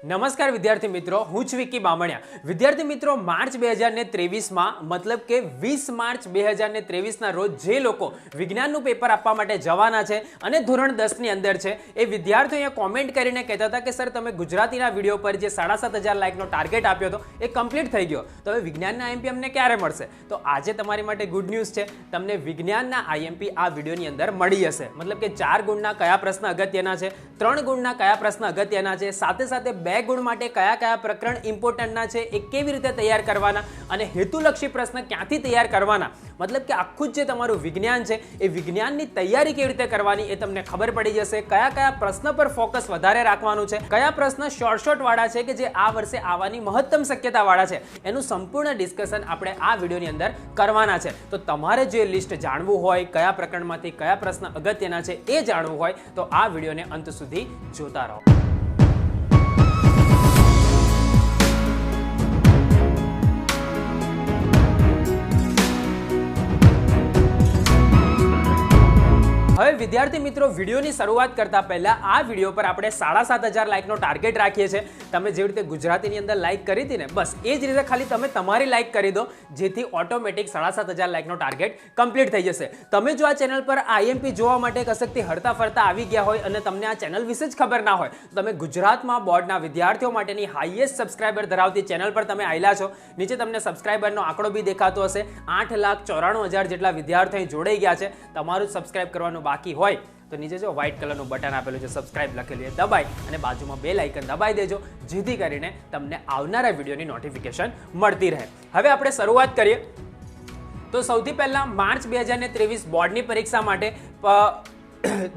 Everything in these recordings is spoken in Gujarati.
નમસ્કાર વિદ્યાર્થી મિત્રો, હું છું વિકી બામણિયા. વિદ્યાર્થી મિત્રો, માર્ચ 2023માં મતલબ કે 20 માર્ચ 2023ના રોજ જે લોકો વિજ્ઞાનનું પેપર આપવા માટે જવાના છે અને ધોરણ 10 ની અંદર છે એ વિદ્યાર્થીઓ અહીંયા કોમેન્ટ કરીને કહેતા હતા કે સર તમે ગુજરાતીના વિડીયો પર જે 7,500 લાઇકનો ટાર્ગેટ આપ્યો હતો એ કમ્પ્લીટ થઈ ગયો, તો હવે વિજ્ઞાનના આઈએમપી અમને ક્યારે મળશે? તો આજે તમારી માટે ગુડ ન્યૂઝ છે, તમને વિજ્ઞાનના આઈએમપી આ વિડીયોની અંદર મળી જશે. મતલબ કે 4 ગુણના કયા પ્રશ્ન અગત્યના છે, 3 ગુણના કયા પ્રશ્ન અગત્યના છે, સાથે સાથે 2 ગુણ માટે કયા કયા પ્રકરણ ઇમ્પોર્ટન્ટના છે, એ કેવી રીતે તૈયાર કરવાના અને હેતુલક્ષી પ્રશ્ન ક્યાંથી તૈયાર કરવાના, મતલબ કે આખું જે તમારું વિજ્ઞાન છે એ વિજ્ઞાનની તૈયારી કેવી રીતે કરવાની એ તમને ખબર પડી જશે. કયા કયા પ્રશ્ન પર ફોકસ વધારે રાખવાનું છે, કયા પ્રશ્ન શોર્ટ વાળા છે કે જે આ વર્ષે આવવાની મહત્તમ શક્યતા વાળા છે, એનું સંપૂર્ણ ડિસ્કશન આપણે આ વિડીયોની અંદર કરવાના છે. તો તમારે જે લિસ્ટ જાણવું હોય, કયા પ્રકરણમાંથી કયા પ્રશ્ન અગત્યના છે એ જાણવું હોય તો આ વિડીયોને અંત સુધી જોતા રહો. હવે વિદ્યાર્થી મિત્રો, વિડીયોની શરૂઆત કરતા પહેલા આ વિડીયો પર આપણે 7,500 લાઇકનો ટાર્ગેટ રાખીએ છીએ. તમે જેવી રીતે ગુજરાતીની અંદર લાઇક કરી હતી ને, બસ એ જ રીતે ખાલી તમે તમારી લાઇક કરી દો, જેથી ઓટોમેટિક 7,500 લાઇકનો ટાર્ગેટ કમ્પ્લીટ થઈ જશે. તમે જો આ ચેનલ પર આઈએમપી જોવા માટે કશકથી હરતા ફરતા આવી ગયા હોય અને તમને આ ચેનલ વિશે જ ખબર ના હોય, તો તમે ગુજરાતમાં બોર્ડના વિદ્યાર્થીઓ માટેની હાઈએસ્ટ સબસ્ક્રાઇબર ધરાવતી ચેનલ પર તમે આવેલા છો. નીચે તમને સબસ્ક્રાઇબરનો આંકડો બી દેખાતો હશે. 8,94,000 જેટલા વિદ્યાર્થીઓ જોડાઈ ગયા છે. તમારું સબસ્ક્રાઇબ કરવાનું બાકી હોય તો નીચે જો વ્હાઇટ કલરનું બટન આપેલું છે, સબસ્ક્રાઇબ લખેલું છે, દબાઈ અને બાજુમાં બેલ આઇકન દબાઈ દેજો, જેથી કરીને તમને આવનારા વિડીયોની નોટિફિકેશન મળતી રહે. હવે આપણે શરૂઆત કરીએ. તો સૌથી પહેલા માર્ચ 2023 બોર્ડની પરીક્ષા માટે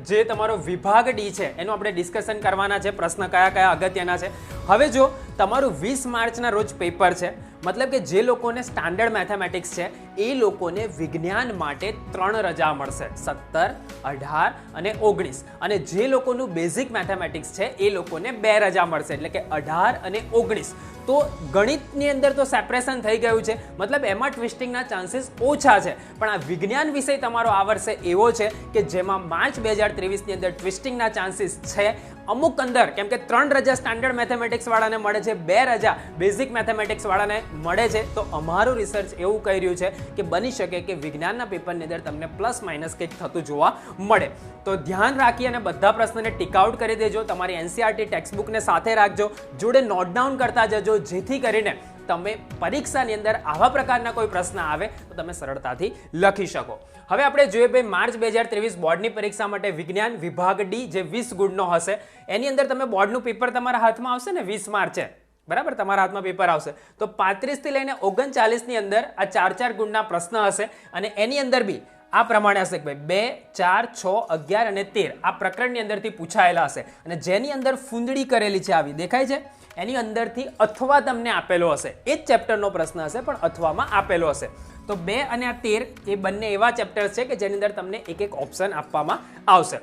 જે તમારો વિભાગ ડી છે એનું આપણે ડિસ્કશન કરવાના છે. પ્રશ્ન કયા કયા અગત્યના છે. હવે જો તમારું 20 માર્ચના રોજ પેપર છે, મતલબ કે જે લોકોને સ્ટાન્ડર્ડ મેથેમેટિક્સ છે એ લોકોને વિજ્ઞાન માટે 3 રજા મળશે, 17, 18 અને 19. અને જે લોકોનું બેઝિક મેથેમેટિક્સ છે એ લોકોને 2 રજા મળશે, એટલે કે 18 અને 19. તો ગણિતની અંદર તો સેપરેશન થઈ ગયું છે, મતલબ એમાં ટ્વિસ્ટિંગના ચાન્સીસ ઓછા છે. પણ આ વિજ્ઞાન વિષય તમારો આ વર્ષે એવો છે કે જેમાં માર્ચ 2023ની અંદર ટ્વિસ્ટિંગના ચાન્સીસ છે અમુક અંદર, કેમ કે 3 રજા સ્ટાન્ડર્ડ મેથેમેટિક્સ વાળાને મળે છે, 2 રજા બેઝિક મેથેમેટિક્સ વાળાને મળે છે. તો અમારું રિસર્ચ એવું કહી રહ્યું છે કે બની શકે કે વિજ્ઞાનના પેપરની અંદર તમને પ્લસ માઇનસ કંઈક થતું જોવા મળે. તો ધ્યાન રાખી અને બધા પ્રશ્નોને ટીક આઉટ કરી દેજો. તમારી એનસીઆરટી ટેક્સ્ટબુકને સાથે રાખજો, જોડે નોટ ડાઉન કરતા જજો, જેથી કરીને તમે પરીક્ષાની અંદર આવા પ્રકારના કોઈ પ્રશ્ન આવે તો તમે સરળતાથી લખી શકો. હવે આપણે જોઈએ ભાઈ, માર્ચ 2023 બોર્ડની પરીક્ષા માટે વિજ્ઞાન વિભાગ ડી જે 20 ગુણનો હશે, એની અંદર તમે બોર્ડનું પેપર તમારા હાથમાં આવશે ને 20 માર્ચે, બરાબર, તમારા હાથમાં પેપર આવશે તો 35 થી લઈને 39 ની અંદર આ 4 ગુણના પ્રશ્ન હશે. અને એની અંદર બી આ પ્રમાણે હશે કે ભાઈ 2, 4, 6, 11 અને 13 આ પ્રકરણની અંદરથી પૂછાયેલા હશે. અને જેની અંદર ફૂંદડી કરેલી છે, આવી દેખાય છે, એની અંદરથી અથવા તમને આપેલો હશે, એ જ ચેપ્ટરનો પ્રશ્ન હશે પણ અથવામાં આપેલો હશે. તો 2 અને 13 એ બંને એવા ચેપ્ટર્સ છે કે જેની અંદર તમને એક ઓપ્શન આપવામાં આવશે.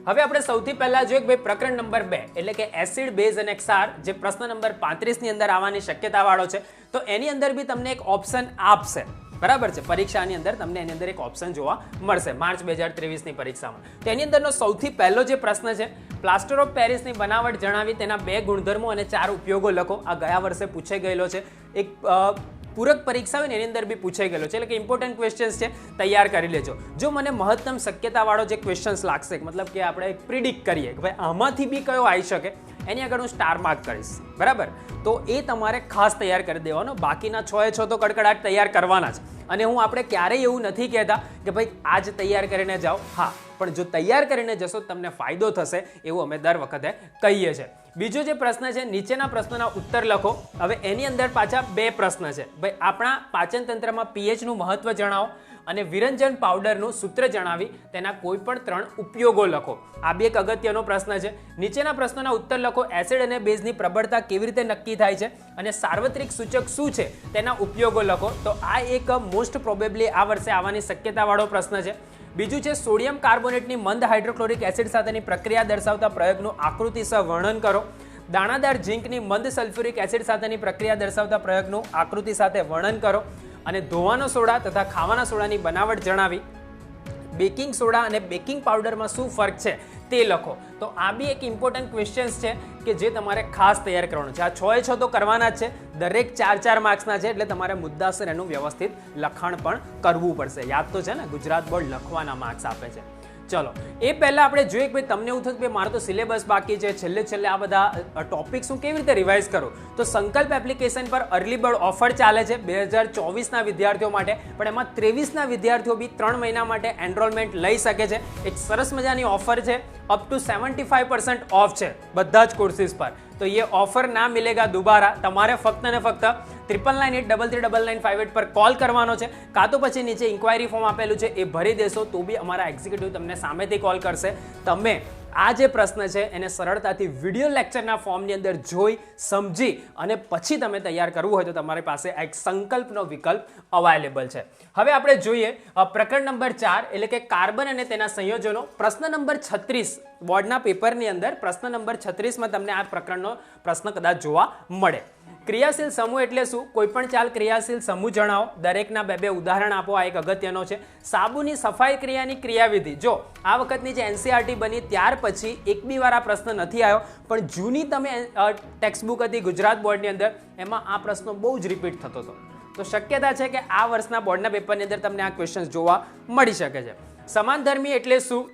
હવે આપણે સૌથી પહેલા જોઈએ કે ભાઈ પ્રકરણ નંબર 2 એટલે કે એસિડ, બેઝ અને ક્ષાર, જે પ્રશ્ન નંબર 35 ની અંદર આવવાની શક્યતા વાળો છે. તો એની અંદર બી તમને એક ઓપ્શન આપશે, બરાબર છે. પરીક્ષાની અંદર તમને એની અંદર એક ઓપ્શન જોવા મળશે માર્ચ 2023ની પરીક્ષામાં. તો એની અંદરનો સૌથી પહેલો જે પ્રશ્ન છે, પ્લાસ્ટર ઓફ પેરિસની બનાવટ જણાવી, તેના 2 ગુણધર્મો અને 4 ઉપયોગો લખો. આ ગયા વર્ષે પૂછાઈ ગયેલો છે, એક પૂરક પરીક્ષા હોય ને એની અંદર બી પૂછાઈ ગયેલો છે, એટલે કે ઇમ્પોર્ટન્ટ ક્વેશ્ચન્સ છે, તૈયાર કરી લેજો. જો મને મહત્તમ શક્યતાવાળો જે ક્વેશ્ચન્સ લાગશે, મતલબ કે આપણે પ્રિડિક્ટ કરીએ કે ભાઈ આમાંથી બી કયો આવી શકે, એની આગળ હું સ્ટાર માર્ક કરીશ, બરાબર, તો એ તમારે ખાસ તૈયાર કરી દેવાનો. બાકીના 6 તો કડકડાટ તૈયાર કરવાના જ. અને હું આપણે ક્યારેય એવું નથી કહેતા કે ભાઈ આજ તૈયાર કરીને જાઓ, હા, પણ જો તૈયાર કરીને જશો તમને ફાયદો થશે, એવું અમે દર વખતે કહીએ છીએ. બીજો જે પ્રશ્ન છે, નીચેના પ્રશ્નોના ઉત્તર લખો. હવે એની અંદર પાછા 2 પ્રશ્ન છે. ભાઈ આપણા પાચન તંત્રમાં પીએચનું મહત્વ જણાવો અને વિરંજન પાવડરનું સૂત્ર જણાવી તેના કોઈ પણ 3 ઉપયોગો લખો. આ બી એક અગત્યનો પ્રશ્ન છે. નીચેના પ્રશ્નોના ઉત્તર લખો. એસિડ અને બેઝની પ્રબળતા કેવી રીતે નક્કી થાય છે અને સાર્વત્રિક સૂચક શું છે તેના ઉપયોગો લખો. તો આ એક મોસ્ટ પ્રોબેબલી આ વર્ષે આવવાની શક્યતાવાળો પ્રશ્ન છે. બીજું છે સોડિયમ કાર્બોનેટની મંદ હાઇડ્રોક્લોરિક એસિડ સાથેની પ્રક્રિયા દર્શાવતા પ્રયોગનું આકૃતિસર વર્ણન કરો. દાણાદાર ઝીંકની મંદ સલ્ફ્યુરિક એસિડ સાથેની પ્રક્રિયા દર્શાવતા પ્રયોગનું આકૃતિ સાથે વર્ણન કરો. અને ધોવાનો સોડા તથા ખાવાના સોડાની બનાવટ જણાવી. બેકિંગ સોડા અને બેકિંગ પાવડરમાં શું ફરક છે તે લખો. તો આ બી એક ઇમ્પોર્ટન્ટ ક્વેશ્ચન્સ છે કે જે તમારે ખાસ તૈયાર કરવાનું છે. આ 6 એ 6 તો કરવાના જ છે, દરેક 4-4 માર્ક્સના છે, એટલે તમારે મુદ્દાસર એનું વ્યવસ્થિત લખાણ પણ કરવું પડશે. યાદ તો છે ને, ગુજરાત બોર્ડ લખવાના માર્ક્સ આપે છે. ચલો, એ પહેલા આપણે જોઈએ કે ભાઈ તમને એવું થતું કે મારો તો સિલેબસ બાકી છે, છેલ્લે આ બધા ટોપિક્સ હું કેવી રીતે રિવાઇઝ કરું. તો સંકલ્પ એપ્લિકેશન પર અર્લી બર્ડ ઓફર ચાલે છે 2024ના વિદ્યાર્થીઓ માટે, પણ એમાં 23ના વિદ્યાર્થીઓ બી 3 મહિના માટે એનરોલમેન્ટ લઈ શકે છે. એક સરસ મજાની ઓફર છે, અપ ટુ 75% ઓફ છે બધા જ કોર્સિસ પર. તો ये ऑफर ना मिलेगा दोबारा. તમારે ફક્ત ને ફક્ત 9983399958 પર કોલ કરવાનો છે, કાં તો પછી નીચે ઇન્ક્વાયરી ફોર્મ આપેલું છે એ ભરી દેશો તો બી અમારા એક્ઝિક્યુટિવ તમને સામેથી કોલ કરશે. તમે આ જે પ્રશ્ન છે એને સરળતાથી વિડીયો લેક્ચરના ફોર્મની અંદર જોઈ સમજી અને પછી તમે તૈયાર કરવું હોય તો તમારી પાસે એક સંકલ્પનો વિકલ્પ અવેલેબલ છે. હવે આપણે જોઈએ પ્રકરણ નંબર 4 એટલે કે કાર્બન અને તેના સંયોજનો. પ્રશ્ન નંબર 36 બોર્ડના પેપરની અંદર પ્રશ્ન નંબર 36માં તમને આ પ્રકરણનો પ્રશ્ન કદાચ જોવા મળે. ક્રિયાશીલ સમૂહ એટલે શું? કોઈ પણ ચાલ ક્રિયાશીલ સમૂહ જણાવો. દરેકના બે ઉદાહરણ આપો. આ એક અગત્યનો છે. સાબુની સફાઈ ક્રિયાની ક્રિયાવિધિ. જો આ વખતની જે એનસીઆરટી બની ત્યાર પછી એક બી વાર આ પ્રશ્ન નથી આવ્યો, પણ જૂની તમે ટેક્સ્ટ બુક હતી ગુજરાત બોર્ડની અંદર, એમાં આ પ્રશ્નો બહુ જ રિપીટ થતો હતો. તો શક્યતા છે કે આ વર્ષના બોર્ડના પેપરની અંદર તમને આ ક્વેશ્ચન જોવા મળી શકે છે. સમાનધર્મી એટલે શું?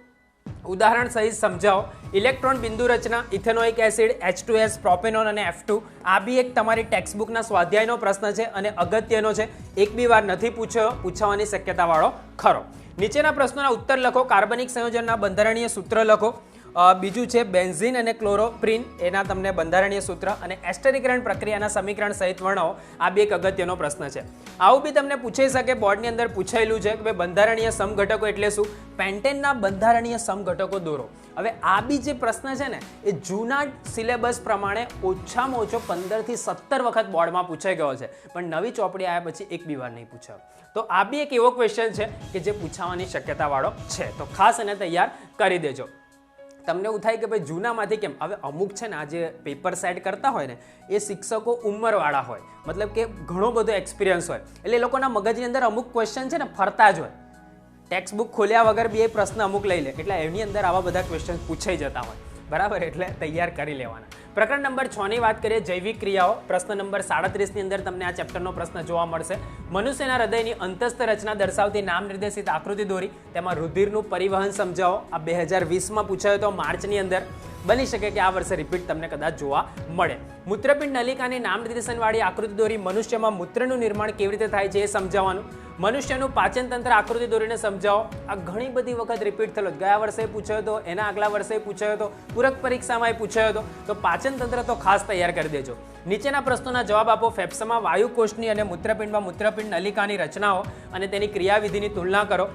ઉદાહરણ સહિત સમજાવો. ઇલેક્ટ્રોન બિંદુ રચના, ઇથેનોઇક એસિડ, H2S, પ્રોપેનોન અને F2. આ બી એક તમારી ટેક્સ્ટ બુકના સ્વાધ્યાયનો પ્રશ્ન છે અને અગત્યનો છે. એક બી વાર નથી પૂછવાની શક્યતાવાળો ખરો. નીચેના પ્રશ્નોના ઉત્તર લખો. કાર્બનિક સંયોજનના બંધારણીય સૂત્ર લખો. બીજું છે બેન્ઝીન અને ક્લોરોપ્રીન, એના તમને બંધારણીય સૂત્ર અને એસ્ટરીકરણ પ્રક્રિયાના સમીકરણ સહિત વર્ણવો. આ બી એક અગત્યનો પ્રશ્ન છે. આવું બી તમને પૂછાઈ શકે, બોર્ડની અંદર પૂછાયેલું છે કે બંધારણીય સમઘટકો એટલે શું? પેન્ટેનના બંધારણીય સમઘટકો દોરો. હવે આ બી જે પ્રશ્ન છે ને એ જૂના સિલેબસ પ્રમાણે ઓછામાં ઓછો 15 થી 17 વખત બોર્ડમાં પૂછાઈ ગયો છે, પણ નવી ચોપડી આવ્યા પછી એક બી વાર નહીં પૂછાયો. તો આ બી એક એવો ક્વેશ્ચન છે કે જે પૂછાવાની શક્યતાવાળો છે. તો ખાસ એને તૈયાર કરી દેજો. તમને એવું થાય કે ભાઈ જૂનામાંથી કેમ? હવે અમુક છે ને આ જે પેપર સેટ કરતા હોય ને એ શિક્ષકો ઉંમરવાળા હોય, મતલબ કે ઘણો બધો એક્સપિરિયન્સ હોય, એટલે એ લોકોના મગજની અંદર અમુક ક્વેશ્ચન છે ને ફરતા જ હોય. ટેક્સ્ટ બુક ખોલ્યા વગર બી એ પ્રશ્ન અમુક લઈ લે, એટલે એની અંદર આવા બધા ક્વેશ્ચન પૂછાઈ જતા હોય. બરાબર, એટલે તૈયાર કરી લેવાના. પ્રકરણ નંબર 6 ની વાત કરીએ, જૈવિક ક્રિયાઓ. પ્રશ્ન નંબર 37 ની અંદર તમને આ ચેપ્ટરનો પ્રશ્ન જોવા મળશે. મનુષ્યના હૃદયની અંતસ્થ રચના દર્શાવતી નામ નિર્દેશિત આકૃતિ દોરી. તેમાં રુધિરનું પરિવહન સમજાવો. આ 2020માં પૂછાયો હતો માર્ચની અંદર. બની શકે કે આ વર્ષે રિપીટ તમને કદાચ જોવા મળે. મૂત્રપિંડ નલિકાની નામ નિર્દેશનવાળી આકૃતિ દોરી. મનુષ્યમાં મૂત્રનું નિર્માણ કેવી રીતે થાય છે એ સમજાવવાનું. મનુષ્યનું પાચન તંત્ર આકૃતિ દોરીને સમજાવો. આ ઘણી બધી વખત રિપીટ થયેલો. ગયા વર્ષે પૂછાયો હતો, એના આગલા વર્ષે પૂછાયો હતો, પૂરક પરીક્ષામાં પૂછાયો હતો. તો પાચન તંત્ર તો ખાસ તૈયાર કરી દેજો. નીચેના પ્રશ્નોના જવાબ આપો. ફેફસામાં વાયુકોષની અને મૂત્રપિંડમાં મૂત્રપિંડ નલિકાની રચનાઓ અને તેની ક્રિયાવિધિની તુલના કરો.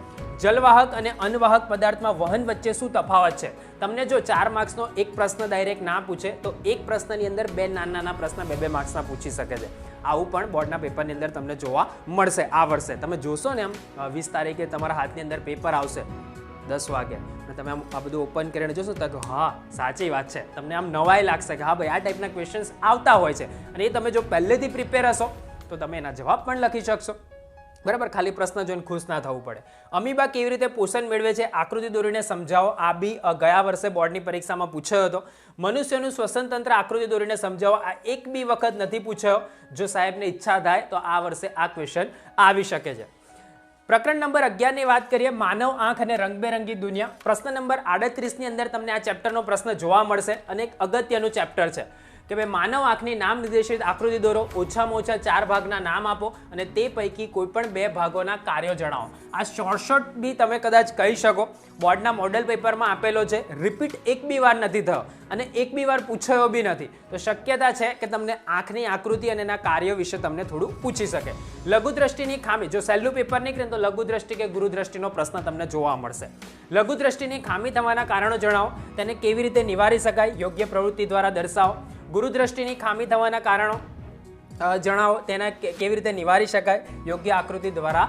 જલવાહક અને અનવાહક પદાર્થમાં વહન વચ્ચે શું તફાવત છે? તમને જો 4 માર્ક્સનો એક પ્રશ્ન ડાયરેક્ટ ના પૂછે તો એક પ્રશ્નની અંદર 2 નાના પ્રશ્ન 2 માર્ક્સના પૂછી શકે છે. આવું પણ બોર્ડના પેપરની અંદર તમને જોવા મળશે આ વર્ષે. તમે જોશો ને, આમ 20 તારીખે તમારા હાથની અંદર પેપર આવશે 10 વાગે, અને તમે આમ આ બધું ઓપન કરીને જોશો તો હા સાચી વાત છે, તમને આમ નવાઈ લાગશે કે હા ભાઈ આ ટાઈપના ક્વેશ્ચન્સ આવતા હોય છે, અને એ તમે જો પહેલેથી પ્રિપેર હશો તો તમે એના જવાબ પણ લખી શકશો. બરાબર, ખાલી પ્રશ્ન જોઈને ખુશ ના થવું પડે. અમીબા કેવી રીતે પોષણ મેળવે છે? આકૃતિ દોરીને સમજાવો. આ બી ગયા વર્ષે બોર્ડની પરીક્ષામાં પૂછાયો હતો. મનુષ્યનું શ્વસન તંત્ર આકૃતિ દોરીને સમજાવો. આ એક બી વખત નથી પૂછાયો. જો સાહેબને ઈચ્છા થાય તો આ વર્ષે આ ક્વેશ્ચન આવી શકે છે. પ્રકરણ નંબર 11 ની વાત કરીએ, માનવ આંખ અને રંગબેરંગી દુનિયા. પ્રશ્ન નંબર 38 ની અંદર તમને આ ચેપ્ટરનો પ્રશ્ન જોવા મળશે, અને એક અગત્યનું ચેપ્ટર છે કે ભાઈ માનવ આંખની નામ નિર્દેશિત આકૃતિ દોરો. ઓછામાં ઓછા 4 ભાગના નામ આપો અને તે પૈકી કોઈ પણ 2 ભાગોના કાર્યો જણાવો. આ શોર્ટ બી તમે કદાચ કહી શકો. બોર્ડના મોડેલ પેપરમાં આપેલો છે, રિપીટ એક બી વાર નથી થયો અને એક બી વાર પૂછાયો બી નથી. તો શક્યતા છે કે તમને આંખની આકૃતિ અને એના કાર્યો વિશે તમને થોડું પૂછી શકે. લઘુદ્રષ્ટિની ખામી, જો સહેલું પેપર નીકળે તો લઘુદ્રષ્ટિ કે ગુરુદ્રષ્ટિનો પ્રશ્ન તમને જોવા મળશે. લઘુદ્રષ્ટિની ખામી થવાના કારણો જણાવો. તેને કેવી રીતે નિવારી શકાય? યોગ્ય પ્રવૃત્તિ દ્વારા દર્શાવો. ગુરુદ્રષ્ટિની ખામી થવાના કારણો જણાવો. તેને કેવી રીતે નિવારી શકાય? યોગ્ય આકૃતિ દ્વારા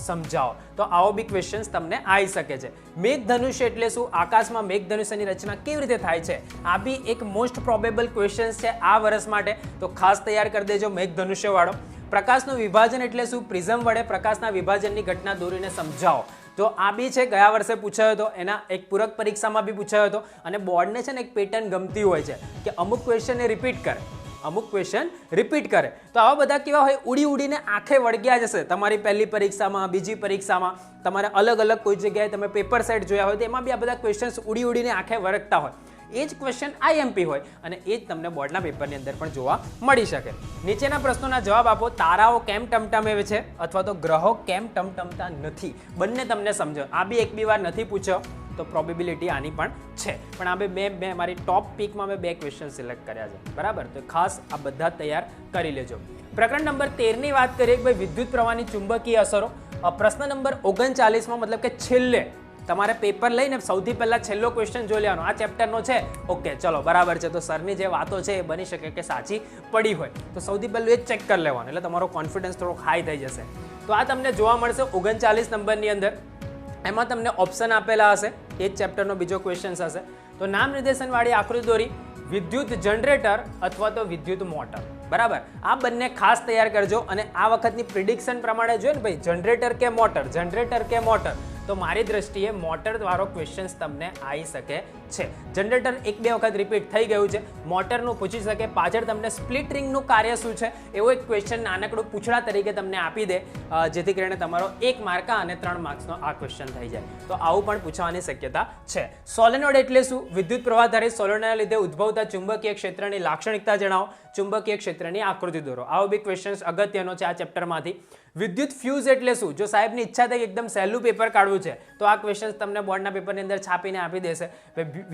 સમજાવો. તો આવો બી ક્વેશ્ચન્સ તમને આવી શકે છે. મેઘધનુષ્ય એટલે શું? આકાશમાં મેઘધનુષ્યની રચના કેવી રીતે થાય છે? આ બી એક મોસ્ટ પ્રોબેબલ ક્વેશ્ચન્સ છે આ વર્ષ માટે, તો ખાસ તૈયાર કરી દેજો મેઘધનુષ્ય વાળો. પ્રકાશનું વિભાજન એટલે શું? પ્રિઝમ વડે પ્રકાશના વિભાજનની ઘટના દોરીને સમજાવો. તો આ બી છે ગયા વર્ષે પૂછાયો હતો, એના એક પૂરક પરીક્ષામાં બી પૂછાયો હતો. અને બોર્ડને છે ને એક પેટર્ન ગમતી હોય છે કે અમુક ક્વેશ્ચન એ રિપીટ કરે, અમુક ક્વેશ્ચન રિપીટ કરે. તો આવા બધા કેવા હોય, ઉડી ઉડીને આંખે વળગ્યા જશે તમારી પહેલી પરીક્ષામાં, બીજી પરીક્ષામાં, તમારે અલગ અલગ કોઈ જગ્યાએ તમે પેપર સેટ જોયા હોય તો એમાં બી આ બધા ક્વેશ્ચન્સ ઉડી ઉડીને આંખે વળગતા હોય. એ જ ક્વેશ્ચન આઈએમપી હોય અને એ જ તમને બોર્ડના પેપરની અંદર પણ જોવા મળી શકે. નીચેના પ્રશ્નોના જવાબ આપો. તારાઓ કેમ ટમટમે છે અથવા તો ગ્રહો કેમ ટમટમતા નથી? બંને તમને સમજો. આ બી એક બી વાર નથી પૂછ્યો તો પ્રોબેબિલિટી આની પણ છે. પણ આ બે મારી ટોપ પીકમાં મેં 2 ક્વેશ્ચન સિલેક્ટ કર્યા છે, બરાબર? તો ખાસ આ બધા તૈયાર કરી લેજો. પ્રકરણ નંબર 13ની વાત કરીએ કે ભાઈ વિદ્યુત પ્રવાહની ચુંબકીય અસરો. પ્રશ્ન નંબર 39માં મતલબ કે છેલ્લે તમારે પેપર લઈને સૌથી પહેલા છેલ્લો ક્વેશ્ચન જોઈ લેવાનો. આ ચેપ્ટરનો છે, ઓકે ચલો બરાબર છે. તો સરની જે વાતો છે એ બની શકે કે સાચી પડી હોય, તો સૌથી પહેલું એ ચેક કરી લેવાનું, એટલે તમારો કોન્ફિડન્સ થોડો હાઈ થઈ જશે. તો આ તમને જોવા મળશે 39 નંબરની અંદર. એમાં તમને ઓપ્શન આપેલા હશે, એ જ ચેપ્ટરનો બીજો ક્વેશ્ચન હશે. તો નામ નિર્દેશનવાળી આકૃતિ દોરી, વિદ્યુત જનરેટર અથવા તો વિદ્યુત મોટર, બરાબર? આ બંને ખાસ તૈયાર કરજો. અને આ વખતની પ્રિડિક્શન પ્રમાણે જોઈએ ને ભાઈ, જનરેટર કે મોટર, જનરેટર કે મોટર, તો મારી દ્રષ્ટિએ મોટર વાળો ક્વેશ્ચન્સ તમને આવી શકે છે. જનરેટર 1-2 વખત રિપીટ થઈ ગયું છે. મોટરનું પૂછી શકે, પાછળ તમને સ્પ્લિટ રિંગનું કાર્ય શું છે એવો એક ક્વેશ્ચન નાનકડું પૂછડા તરીકે તમને આપી દે, જેથી કરીને તમારો 1 માર્ક અને 3 માર્ક્સનો આ ક્વેશ્ચન થઈ જાય. તો આવું પણ પૂછવાની શક્યતા છે. સોલેનોઇડ એટલે શું? વિદ્યુત પ્રવાહ ધારિત સોલેનોઇડના લીધે ઉદ્ભવતા ચુંબકીય ક્ષેત્રની લાક્ષણિકતા જણાવો, ચુંબકીય ક્ષેત્રની આકૃતિ દોરો. આવો બી ક્વેશ્ચન અગત્યનો છે આ ચેપ્ટરમાંથી. વિદ્યુત ફ્યુઝ એટલે શું? જો સાહેબની ઈચ્છા થઈ એકદમ સહેલું પેપર કાઢવું છે તો આ ક્વેશ્ચન તમને બોર્ડના પેપરની અંદર છાપીને આપી દેશે.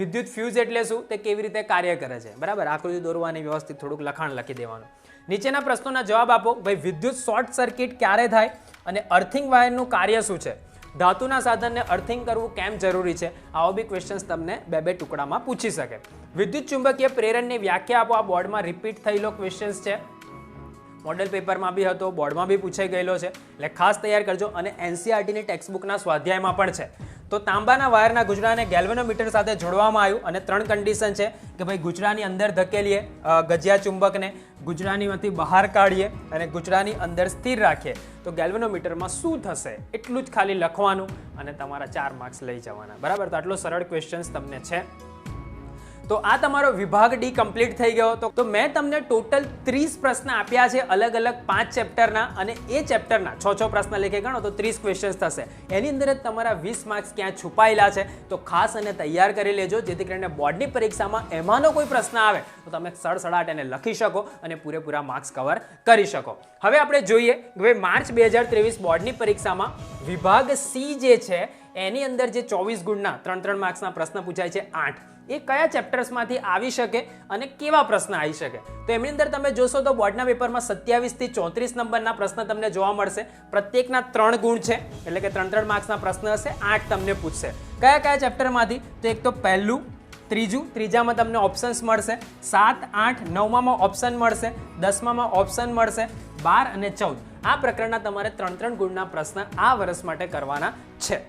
વિદ્યુત ફ્યુઝ એટલે શું, તે કેવી રીતે કાર્ય કરે છે, બરાબર? આકૃતિ દોરવાની વ્યવસ્થિત થોડુંક લખાણ લખી દેવાનું. નીચેના પ્રશ્નોના જવાબ આપો. ભાઈ વિદ્યુત શોર્ટ સર્કિટ ક્યારે થાય અને અર્થિંગ વાયરનું કાર્ય શું છે? ધાતુના સાધનને અર્થિંગ કરવું કેમ જરૂરી છે? આવો બી ક્વેશ્ચન્સ તમને 2 ટુકડામાં પૂછી શકે. વિદ્યુત ચુંબકીય પ્રેરણની વ્યાખ્યા આપો. આ બોર્ડમાં રિપીટ થયેલો ક્વેશ્ચન્સ છે, મોડેલ પેપરમાં બી હતો, બોર્ડમાં બી પૂછાઈ ગયેલો છે, એટલે ખાસ તૈયાર કરજો. અને એનસીઈઆરટીની ટેક્સ્ટબુકના સ્વાધ્યાયમાં પણ છે. તો તાંબાના વાયરના ગુજરાને ગેલ્વેનોમીટર સાથે જોડવામાં આવ્યું અને 3 કન્ડિશન છે કે ભાઈ ગુજરાની અંદર ધકેલીએ ગજિયા ચુંબકને, ગુજરાનીમાંથી બહાર કાઢીએ અને ગુજરાની અંદર સ્થિર રાખીએ તો ગેલ્વેનોમીટરમાં શું થશે એટલું જ ખાલી લખવાનું અને તમારા 4 માર્ક્સ લઈ જવાના, બરાબર? તો આટલો સરળ ક્વેશ્ચન્સ તમને છે. તો આ તમારો વિભાગ ડી કમ્પ્લીટ થઈ ગયો. તો મેં તમને ટોટલ 30 પ્રશ્ન આપ્યા છે, અલગ અલગ 5 ચેપ્ટરના, અને એ ચેપ્ટરના 6 પ્રશ્ન લેખે ગણો તો 30 ક્વેશ્ચન્સ થશે. એની અંદર જ તમારા 20 માર્ક્સ ક્યાં છુપાયેલા છે, તો ખાસ અને તૈયાર કરી લેજો, જેથી કરીને બોર્ડની પરીક્ષામાં એમાંનો કોઈ પ્રશ્ન આવે તો તમે સડસડાટ એને લખી શકો અને પૂરેપૂરા માર્ક્સ કવર કરી શકો. હવે આપણે જોઈએ કે માર્ચ 2023 બોર્ડની પરીક્ષામાં વિભાગ સી જે છે એની અંદર જે 24 ગુણના 3 માર્ક્સના પ્રશ્ન પૂછાય છે 8, એ કયા ચેપ્ટર્સમાંથી આવી શકે અને કેવા પ્રશ્ન આવી શકે? તો એમની અંદર તમે જોશો તો બોર્ડના પેપરમાં 27 થી 34 નંબરના પ્રશ્ન તમને જોવા મળશે. પ્રત્યેકના 3 ગુણ છે, એટલે કે 3 માર્ક્સના પ્રશ્ન હશે. 8 તમને પૂછશે. કયા કયા ચેપ્ટરમાંથી? તો એક તો પહેલું, ત્રીજું, ત્રીજામાં તમને ઓપ્શન્સ મળશે, 7, 8, 9માં ઓપ્શન મળશે, 10માં ઓપ્શન મળશે, 12 અને 14. આ પ્રકરણના તમારે 3 ગુણના પ્રશ્ન આ વર્ષ માટે કરવાના છે.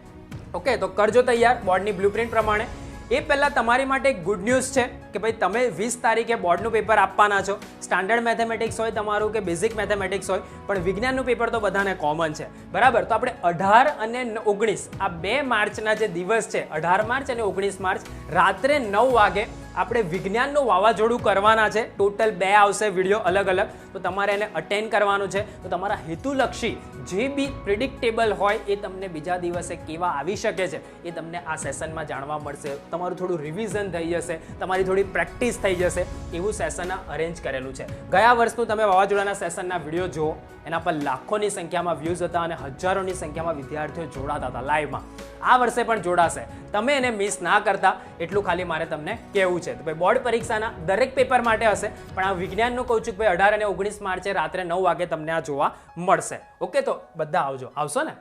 ઓકે, તો કરજો તૈયાર બોર્ડની બ્લુપ્રિન્ટ પ્રમાણે. એ પહેલાં તમારી માટે એક ગુડ ન્યૂઝ છે કે ભાઈ તમે 20 તારીખે બોર્ડનું પેપર આપવાના છો. સ્ટાન્ડર્ડ મેથેમેટિક્સ હોય તમારું કે બેઝિક મેથેમેટિક્સ હોય, પણ વિજ્ઞાનનું પેપર તો બધાને કોમન છે, બરાબર? તો આપણે 18 અને 19 આ 2 માર્ચના જે દિવસ છે, 18 માર્ચ અને 19 માર્ચ, રાત્રે 9 વાગે આપણે વિજ્ઞાનનું વાવાઝોડું કરવાના છે. ટોટલ 2 આવશે વિડીયો અલગ અલગ, તો તમારે એને અટેન્ડ કરવાનું છે. તો તમારા હેતુલક્ષી જે બી પ્રિડિક્ટેબલ હોય એ તમને બીજા દિવસે કેવા આવી શકે છે એ તમને આ સેશનમાં જાણવા મળશે. તમારું થોડું રિવિઝન થઈ જશે, તમારી થોડી પ્રેક્ટિસ થઈ જશે, એવું સેશન અરેન્જ કરેલું છે. ગયા વર્ષનું તમે વાવાઝોડાના સેશનના વિડીયો જુઓ, એના પર લાખોની સંખ્યામાં વ્યૂઝ હતા અને હજારોની સંખ્યામાં વિદ્યાર્થીઓ જોડાતા હતા લાઈવમાં. આ વર્ષે પણ જોડાશે. તમે એને મિસ ના કરતા એટલું ખાલી મારે તમને કહેવું છે. તો ભાઈ બોર્ડ પરીક્ષાના દરેક પેપર માટે હશે, પણ આ વિજ્ઞાનનું કહું છું કે ભાઈ 18 અને 19 માર્ચે રાત્રે 9 વાગે તમને આ જોવા મળશે. ઓકે, તો બધા આવજો. આવશો ને?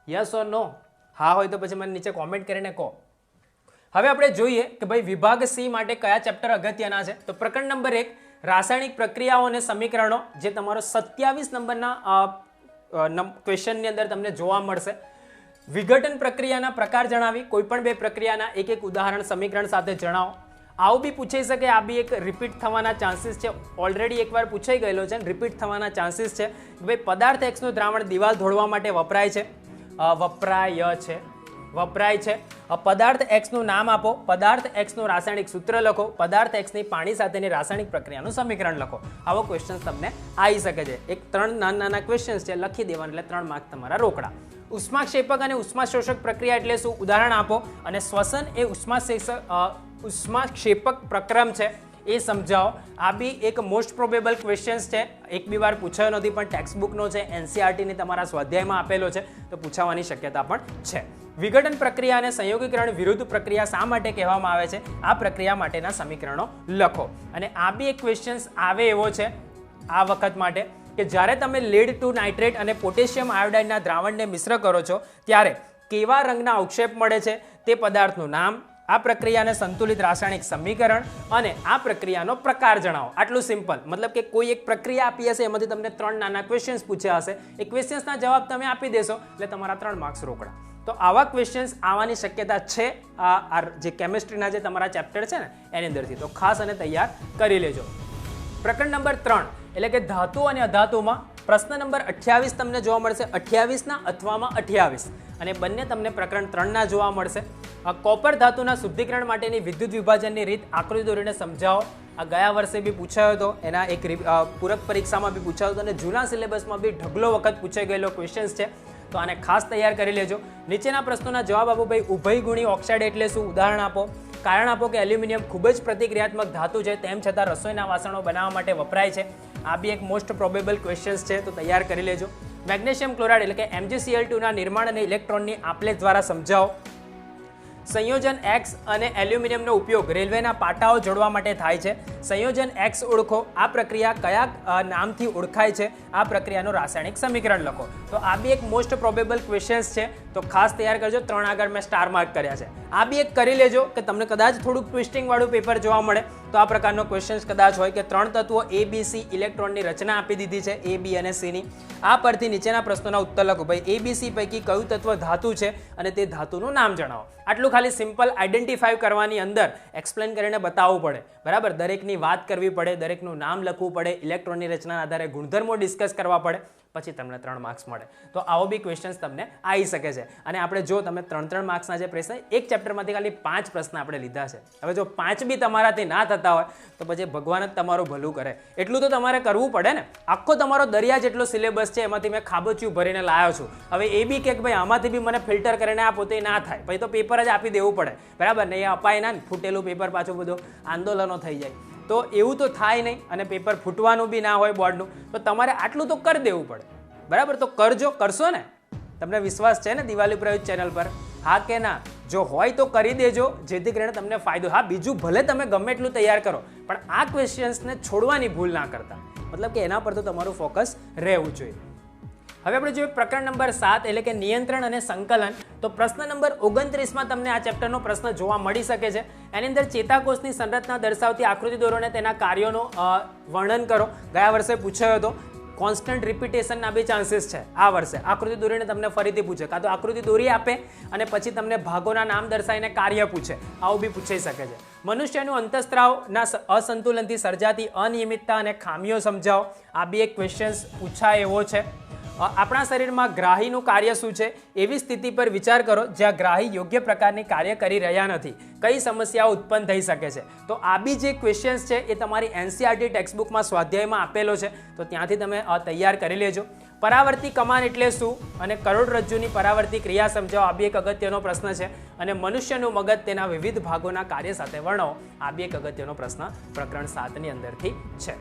યસ ઓર નો? હા હોય તો પછી મને નીચે કોમેન્ટ કરીને કહો. હવે આપણે જોઈએ કે ભાઈ વિભાગ સી માટે કયા ચેપ્ટર અગત્યના છે. તો પ્રકરણ નંબર 1, રાસાયણિક પ્રક્રિયાઓ અને સમીકરણો, જે તમારો 27 નંબરના ક્વેશ્ચનની અંદર તમને જોવા મળશે. વિઘટન પ્રક્રિયાના પ્રકાર જણાવી, કોઈ પણ 2 પ્રક્રિયાના એક ઉદાહરણ સમીકરણ સાથે જણાવો. આવું બી પૂછાઈ શકે. આ બી એક રિપીટ થવાના ચાન્સીસ છે. ઓલરેડી એકવાર પૂછાઈ ગયેલો છે, રિપીટ થવાના ચાન્સીસ છે. ભાઈ પદાર્થ એક્સનું દ્રાવણ દિવાલ ધોળવા માટે વપરાય છે, વપરાય છે? પદાર્થ X નું નામ આપો, પદાર્થ X નું રાસાયણિક સૂત્ર લખો, પદાર્થ X ની પાણી સાથેની રાસાયણિક પ્રક્રિયાનું સમીકરણ લખો. આવો ક્વેશ્ચન તમને આવી શકે છે. એક 3 નાના ક્વેશ્ચન્સ છે, લખી દેવાના એટલે 3 માર્ક તમારા રોકડા. ઉષ્માક્ષેપક અને ઉષ્માશોષક પ્રક્રિયા એટલે શું? ઉદાહરણ આપો. અને શ્વસન એ ઉષ્માક્ષેપક પ્રક્રમ છે એ સમજાવો. આ બી એક મોસ્ટ પ્રોબેબલ ક્વેશ્ચન્સ છે, એક બી વાર પૂછાયો નથી પણ ટેક્સ્ટબુકનો છે, એનસીઆરટીની તમારા સ્વાધ્યાયમાં આપેલો છે, તો પૂછાવાની શક્યતા પણ છે. વિઘટન પ્રક્રિયા અને સંયોગીકરણ વિરુદ્ધ પ્રક્રિયા શા માટે કહેવામાં આવે છે? આ પ્રક્રિયા માટેના સમીકરણો લખો. અને આ બી એક ક્વેશ્ચન્સ આવે એવો છે આ વખત માટે કે જ્યારે તમે લીડ ટુ નાઇટ્રેટ અને પોટેશિયમ આયોડાઇડના દ્રાવણને મિશ્ર કરો છો ત્યારે કેવા રંગના અવક્ષેપ મળે છે? તે પદાર્થનું નામ, આ પ્રક્રિયાને સંતુલિત રાસાયણિક સમીકરણ અને આ પ્રક્રિયાનો પ્રકાર જણાવો. આટલું સિમ્પલ. મતલબ કે કોઈ એક પ્રક્રિયા આપી હશે, એમાંથી તમને 3 નાના ક્વેશ્ચન્સ પૂછ્યા હશે, એ ક્વેશ્ચન્સના જવાબ તમે આપી દેશો એટલે તમારા 3 માર્ક્સ રોકડા. તો આવા ક્વેશ્ચન્સ આવવાની શક્યતા છે આ જે કેમિસ્ટ્રીના જે તમારા ચેપ્ટર છે ને એની અંદરથી, તો ખાસ અને તૈયાર કરી લેજો. પ્રકરણ નંબર 3 એટલે કે ધાતુ અને અધાતુમાં પ્રશ્ન નંબર 28 તમને જોવા મળશે, 28ના અથવામાં 28, અને બંને તમને પ્રકરણ 3ના જોવા મળશે. કોપર ધાતુના શુદ્ધિકરણ માટેની વિદ્યુત વિભાજનની રીત આકૃતિ દોરીને સમજાવો. આ ગયા વર્ષે બી પૂછાયો હતો, એના એક પૂરક પરીક્ષામાં બી પૂછાયો હતો, અને જૂના સિલેબસમાં બી ઢગલો વખત પૂછાઈ ગયેલો ક્વેશ્ચન્સ છે, તો આને ખાસ તૈયાર કરી લેજો. નીચેના પ્રશ્નોના જવાબ આપો. ભાઈ, ઉભયગુણી ઓક્સાઇડ એટલે શું? ઉદાહરણ આપો. કારણ આપો કે એલ્યુમિનિયમ ખૂબ જ પ્રતિક્રિયાત્મક ધાતુ છે, તેમ છતાં રસોઈના વાસણો બનાવવા માટે વપરાય છે. આ બી એક મોસ્ટ પ્રોબેબલ ક્વેશ્ચન્સ છે, તો તૈયાર કરી લેજો. મેગ્નેશિયમ ક્લોરાઇડ એટલે કે MgCl2 ના નિર્માણ અને ઇલેક્ટ્રોનની આપલે દ્વારા સમજાવો. સંયોજન X અને એલ્યુમિનિયમનો ઉપયોગ રેલવેના પાટાઓ જોડવા માટે થાય છે. સંયોજન X ઓળખો. આ પ્રક્રિયા કયા નામથી ઓળખાય છે? આ પ્રક્રિયાનું રાસાયણિક સમીકરણ લખો. તો આ બી એક મોસ્ટ પ્રોબેબલ ક્વેશ્ચન્સ છે, તો ખાસ તૈયાર કરજો. 3 આગળ મેં સ્ટાર માર્ક કર્યા છે. આ બી એક કરી લેજો કે તમને કદાચ થોડુંક ટ્વિસ્ટિંગ વાળું પેપર જોવા મળે તો આ પ્રકારનો ક્વેશ્ચન્સ કદાચ હોય કે 3 તત્વો ABC ઇલેક્ટ્રોનની રચના આપી દીધી છે, A, B અને C ની. આ પરથી નીચેના પ્રશ્નોના ઉત્તર લખો. ભાઈ, ABC પૈકી કયું તત્વ ધાતુ છે અને તે ધાતુનું નામ જણાવો. આટલું ખાલી સિમ્પલ આઈડેન્ટિફાઈ કરવાની અંદર એક્સપ્લેન કરીને બતાવવું પડે, બરાબર? દરેકની વાત કરવી પડે, દરેકનું નામ લખવું પડે, ઇલેક્ટ્રોનની રચનાના આધારે ગુણધર્મો ડિસ્કસ કરવા પડે, પછી તમને 3 માર્ક્સ મળે. તો આવો બી ક્વેશ્ચન્સ તમને આવી શકે છે. અને આપણે જો તમે 3 માર્ક્સના જે પ્રશ્ન, એક ચેપ્ટરમાંથી ખાલી 5 પ્રશ્ન આપણે લીધા છે. હવે જો 5 બી તમારાથી ના થતા હોય તો પછી ભગવાન જ તમારું ભલું કરે. એટલું તો તમારે કરવું પડે ને. આખો તમારો દરિયા જેટલો સિલેબસ છે, એમાંથી મેં ખાબોચિયું ભરીને લાવ્યો છું. હવે એ બી કે ભાઈ આમાંથી બી મને ફિલ્ટર કરીને આપો, તો એ ના થાય. પછી તો પેપર જ આપી દેવું પડે, બરાબર? નહીં અપાય ના, ફૂટેલું પેપર પાછું બધું આંદોલનો થઈ જાય. તો એવું તો થાય નહીં, અને પેપર ફૂટવાનું બી ના હોય બોર્ડનું, તો તમારે આટલું તો કરી દેવું પડે, બરાબર? તો કરજો. કરશો ને? તમને વિશ્વાસ છે ને દિવાળી પ્રયુક્ત ચેનલ પર? હા કે ના? જો હોય તો કરી દેજો, જેથી કરીને તમને ફાયદો. હા, બીજું ભલે તમે ગમે એટલું તૈયાર કરો, પણ આ ક્વેશ્ચન્સને છોડવાની ભૂલ ના કરતા. મતલબ કે એના પર તો તમારું ફોકસ રહેવું જોઈએ. હવે આપણે જોઈએ પ્રકરણ નંબર 7 એટલે કે નિયંત્રણ અને સંકલન. તો પ્રશ્ન નંબર 29માં તમને આ ચેપ્ટરનો પ્રશ્ન જોવા મળી શકે છે. એની અંદર ચેતાકોષની સંરચના દર્શાવતી આકૃતિ દોરો અને તેના કાર્યોનું વર્ણન કરો. ગયા વર્ષે પૂછાયો હતો. કોન્સ્ટન્ટ રિપીટેશનના બી ચાન્સીસ છે આ વર્ષે. આકૃતિ દોરીને તમને ફરીથી પૂછે, કાં તો આકૃતિ દોરી આપે અને પછી તમને ભાગોના નામ દર્શાવીને કાર્ય પૂછે. આવું બી પૂછાઈ શકે છે. મનુષ્યનું અંતઃસ્ત્રાવના અસંતુલનથી સર્જાતી અનિયમિતતા અને ખામીઓ સમજાવો. આ બી એક ક્વેશ્ચન્સ પૂછાય એવો છે. આપણા શરીરમાં ગ્રાહીનું કાર્ય શું છે? એવી સ્થિતિ પર વિચાર કરો જ્યાં ગ્રાહી યોગ્ય પ્રકારની કાર્ય કરી રહ્યા નથી. કઈ સમસ્યાઓ ઉત્પન્ન થઈ શકે છે? તો આ બી જે ક્વેશ્ચન્સ છે એ તમારી એનસીઆરટી ટેક્સ્ટબુકમાં સ્વાધ્યાયમાં આપેલો છે, તો ત્યાંથી તમે તૈયાર કરી લેજો. પરાવર્તી કમાન એટલે શું અને કરોડરજ્જુની પરાવર્તી ક્રિયા સમજાવો. આ બી એક અગત્યનો પ્રશ્ન છે. અને મનુષ્યનું મગજ તેના વિવિધ ભાગોના કાર્ય સાથે વર્ણવો. આ બી એક અગત્યનો પ્રશ્ન પ્રકરણ 7ની અંદરથી છે.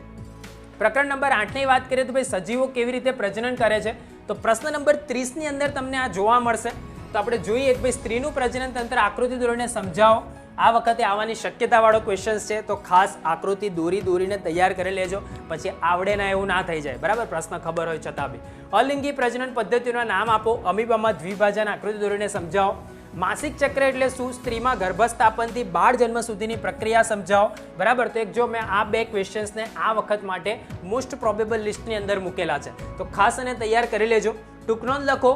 પ્રકરણ નંબર 8ની વાત કરીએ તો ભાઈ સજીવો કેવી રીતે પ્રજનન કરે છે, તો પ્રશ્ન નંબર 30ની અંદર તમને આ જોવા મળશે. તો આપણે જોઈએ કે ભાઈ સ્ત્રીનું પ્રજનન તંત્ર આકૃતિ દોરીને સમજાવો. આ વખતે આવવાની શક્યતાવાળો ક્વેશ્ચન્સ છે, તો ખાસ આકૃતિ દોરીને તૈયાર કરી લેજો, પછી આવડે ના એવું ના થઈ જાય, બરાબર? પ્રશ્ન ખબર હોય છતાં બી. અલિંગી પ્રજનન પદ્ધતિઓના નામ આપો. અમીબામાં દ્વિભાજન આકૃતિ દોરીને સમજાવો. માસિક ચક્ર એટલે શું? સ્ત્રીમાં ગર્ભસ્થાપનથી બાળ જન્મ સુધીની પ્રક્રિયા સમજાવો, બરાબર? તો એક જો મેં આ 2 ક્વેશ્ચન્સને આ વખત માટે મોસ્ટ પ્રોબેબલ લિસ્ટની અંદર મૂકેલા છે, તો ખાસ અને તૈયાર કરી લેજો. ટૂંકનોંધ લખો.